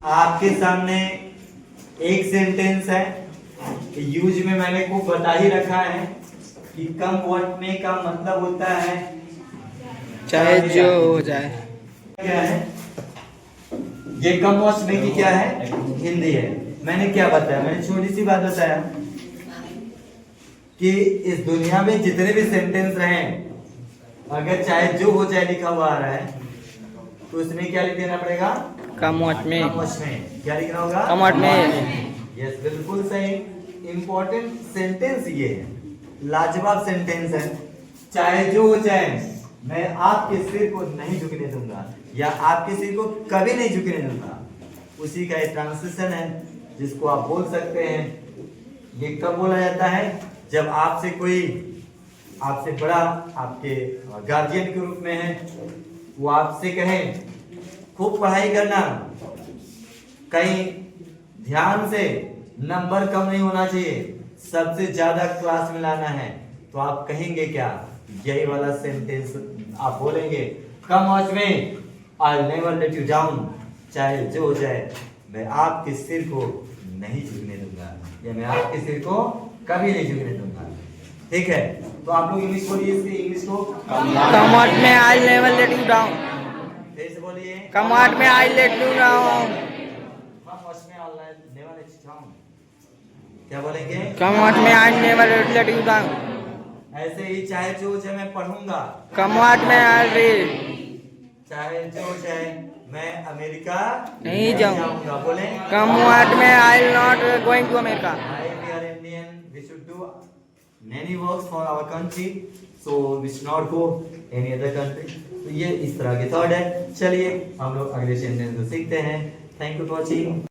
आपके सामने एक सेंटेंस है, यूज में मैंने को बता ही रखा है कि कम वर्ड में का मतलब होता है चाहे जो हो जाए। क्या है ये कम वॉच में की क्या है, हिंदी है। मैंने क्या बताया, मैंने छोटी सी बात बताया कि इस दुनिया में जितने भी सेंटेंस रहे, अगर चाहे जो हो जाए लिखा हुआ आ रहा है तो उसमें क्या लिख देना पड़ेगा, कम वॉट में। कम वॉच में क्या लिखना होगा, कम वॉट में। यस बिल्कुल सही। इंपॉर्टेंट सेंटेंस ये है, लाजवाब सेंटेंस है। चाहे जो हो जाए मैं आपके सिर को नहीं झुकने दूंगा, या आपके सिर को कभी नहीं झुकने दूंगा, उसी का एक ट्रांसलेशन है जिसको आप बोल सकते हैं। ये कब बोला जाता है, जब आपसे कोई आपसे बड़ा आपके गार्जियन के रूप में है, वो आपसे कहे खूब पढ़ाई करना, कहीं ध्यान से नंबर कम नहीं होना चाहिए, सबसे ज्यादा क्लास में लाना है, तो आप कहेंगे क्या, यही वाला सेंटेंस आप बोलेंगे, कम what may, I never let you down, चाहे जो हो जाए मैं आपके सिर को नहीं झुकने दूंगा, या मैं आपके सिर को कभी नहीं झुकने दूंगा। ठीक है, तो आप लोग इंग्लिश बोलिए, इसके इंग्लिश को come what may I never let you down. फिर से बोलिए, come what may I let you down. Come what may I never let you down. क्या बोलेंगे, come what may I never let you down. ऐसे ही चाहे जो हो जाए मैं पढ़ूंगा, कम वॉट में आई रीड। चाहे जो हो जाए मैं अमेरिका नहीं जाऊं। जाऊंगा। बोले, come what may I not going to America. I we are Indian, we should do many works for our country, so we should not go any other country। तो ये इस तरह के थॉट है। चलिए हम लोग अगले सेंटेंस को सीखते हैं। Thank you for watching.